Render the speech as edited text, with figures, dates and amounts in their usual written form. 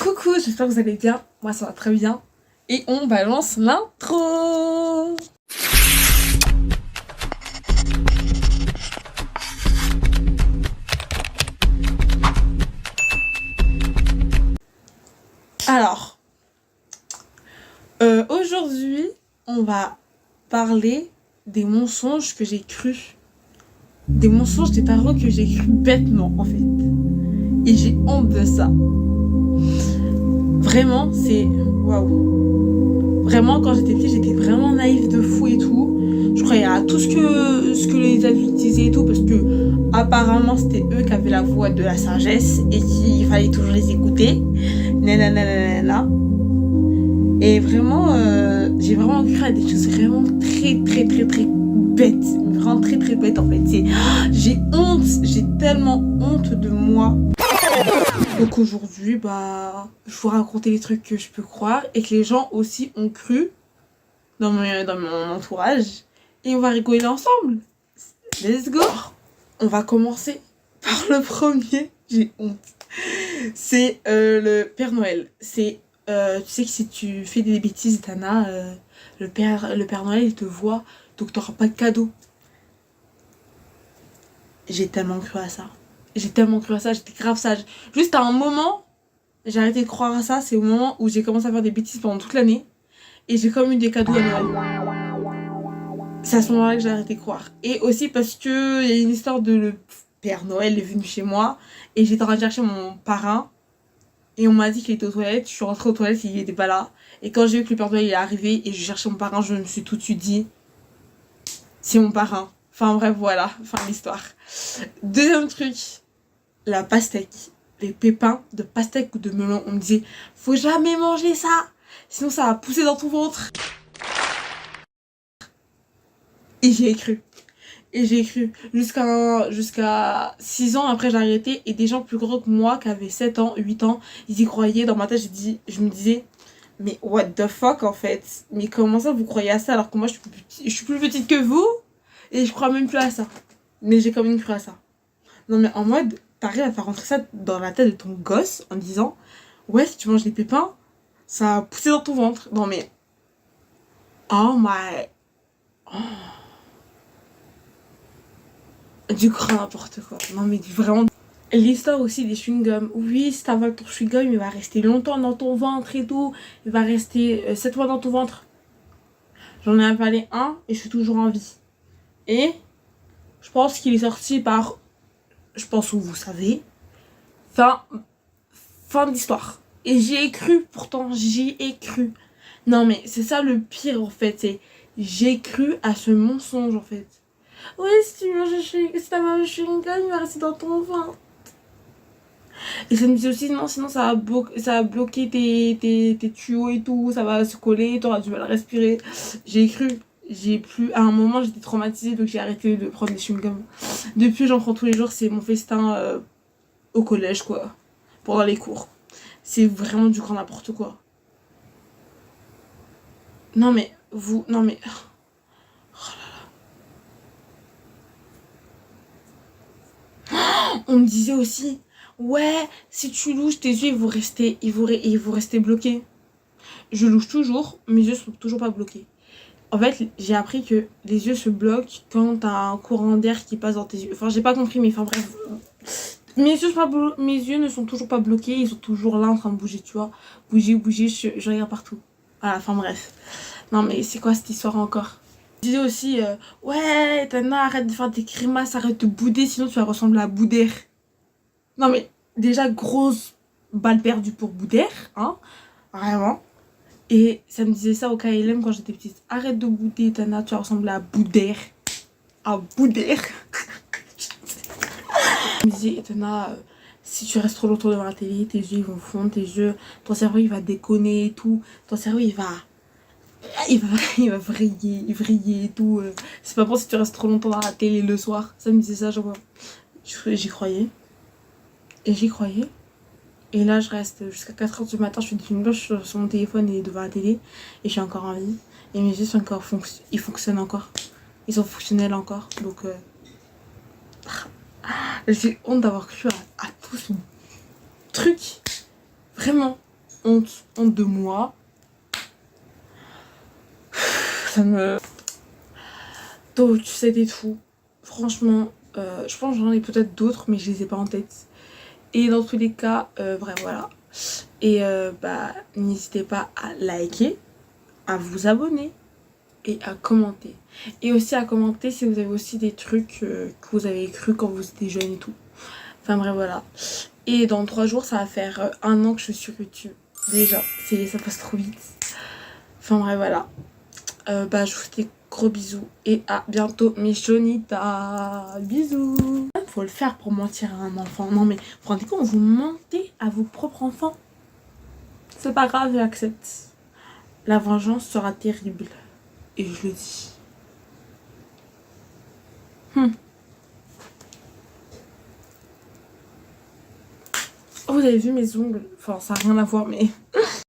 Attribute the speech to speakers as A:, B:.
A: Coucou, j'espère que vous allez bien. Moi ça va très bien. Et on balance l'intro. Alors, aujourd'hui, on va parler des mensonges que j'ai crus. Des mensonges, des paroles que j'ai crus bêtement en fait. Et j'ai honte de ça. Vraiment, c'est... Waouh. Vraiment, quand j'étais petite, j'étais vraiment naïve de fou et tout. Je croyais à tout ce que les adultes disaient et tout, parce que apparemment, c'était eux qui avaient la voix de la sagesse et qu'il fallait toujours les écouter. Nanana. Et vraiment, j'ai vraiment cru à des choses vraiment très bêtes. Vraiment très bêtes en fait. J'ai honte, j'ai tellement honte de moi. Donc aujourd'hui, je vous raconter les trucs que je peux croire et que les gens aussi ont cru dans mon entourage. Et on va rigoler ensemble. Let's go. On va commencer par le premier. J'ai honte. C'est le Père Noël. C'est, tu sais que si tu fais des bêtises, Tana, le Père Noël, il te voit, donc t'auras pas de cadeau. J'ai tellement cru à ça. J'étais grave sage. Juste à un moment, j'ai arrêté de croire à ça. C'est au moment où j'ai commencé à faire des bêtises pendant toute l'année. Et j'ai comme eu des cadeaux à Noël. C'est à ce moment-là que j'ai arrêté de croire. Et aussi parce que il y a une histoire de le Père Noël est venu chez moi. Et j'étais en train de chercher mon parrain. Et on m'a dit qu'il était aux toilettes. Je suis rentrée aux toilettes, il était pas là. Et quand j'ai vu que le Père Noël est arrivé et je cherchais mon parrain, je me suis tout de suite dit, c'est mon parrain. Enfin bref, voilà, fin de l'histoire. Deuxième truc, la pastèque. Les pépins de pastèque ou de melon. On me disait, faut jamais manger ça, sinon ça va pousser dans ton ventre. Et j'y ai cru. Jusqu'à 6 ans après j'ai arrêté. Et des gens plus gros que moi, qui avaient 7 ans, 8 ans, ils y croyaient. Dans ma tête, je me disais, mais what the fuck en fait. Mais comment ça vous croyez à ça alors que moi je suis plus petite que vous. Et je crois même plus à ça. Mais j'ai quand même cru à ça. Non mais en mode, t'arrives à faire rentrer ça dans la tête de ton gosse en disant, ouais, si tu manges des pépins, ça va pousser dans ton ventre. Non mais, oh my... Oh. Du grand n'importe quoi. Non mais vraiment... L'histoire aussi des chewing-gums. Oui, si t'avales ton chewing-gum, il va rester longtemps dans ton ventre et tout. Il va rester 7 mois dans ton ventre. J'en ai avalé un et je suis toujours en vie. Et je pense qu'il est sorti par... Je pense où vous savez. Fin de l'histoire. Et j'y ai cru, pourtant, j'y ai cru. Non mais c'est ça le pire en fait, c'est j'ai cru à ce mensonge en fait. Oui, si t'as mangé un chewing-gum, il va rester dans ton ventre. Et ça me dit aussi, non, sinon ça va bloquer tes tuyaux et tout, ça va se coller, t'auras du mal à respirer. J'ai cru. À un moment j'étais traumatisée, donc j'ai arrêté de prendre des chewing-gums. Depuis j'en prends tous les jours, c'est mon festin au collège quoi, pendant les cours. C'est vraiment du grand n'importe quoi. Non mais, non mais... Oh là là. On me disait aussi, ouais, si tu louches, tes yeux ils vont rester bloqués. Je louche toujours, mes yeux sont toujours pas bloqués. En fait, j'ai appris que les yeux se bloquent quand t'as un courant d'air qui passe dans tes yeux. Enfin, j'ai pas compris, mais enfin bref. Mes yeux ne sont toujours pas bloqués, ils sont toujours là en train de bouger, tu vois. Bouger, je regarde partout. Voilà, enfin bref. Non mais c'est quoi cette histoire encore? Je disais aussi, ouais, Tana, arrête de faire des grimaces, arrête de bouder, sinon tu vas ressembler à Boudère. Non mais, déjà, grosse balle perdue pour Boudère, hein, vraiment. Et ça me disait ça au KLM quand j'étais petite. Arrête de bouder, Tana, tu vas ressembler à Boudère. À Boudère. Je me disais, Tana, si tu restes trop longtemps devant la télé, tes yeux ils vont fondre, ton cerveau il va déconner et tout. Ton cerveau il va vriller et tout. C'est pas bon si tu restes trop longtemps dans la télé le soir. Ça me disait ça, genre. J'y croyais. Et j'y croyais. Et là, je reste jusqu'à 4h du matin. Je fais une blanche sur mon téléphone et devant la télé. Et je suis encore en vie. Et mes yeux sont encore ils fonctionnent encore. Ils sont fonctionnels encore. Donc, j'ai honte d'avoir cru à tout ce truc. Vraiment. honte de moi. Ça me... Donc, c'était tout. Franchement, je pense que j'en ai peut-être d'autres, mais je les ai pas en tête. Et dans tous les cas, bref, voilà. Et bah, n'hésitez pas à liker, à vous abonner et à commenter. Et aussi à commenter si vous avez aussi des trucs que vous avez cru quand vous étiez jeune et tout. Enfin bref, voilà. Et dans 3 jours, ça va faire 1 an que je suis sur YouTube. Déjà, ça passe trop vite. Enfin bref, voilà. Bah, je vous fais des gros bisous et à bientôt, mes chonitas. Bisous. Faut le faire pour mentir à un enfant. Non mais, vous vous rendez compte, vous mentez à vos propres enfants. C'est pas grave, j'accepte. La vengeance sera terrible. Et je le dis. Oh, vous avez vu mes ongles? Enfin, ça n'a rien à voir, mais...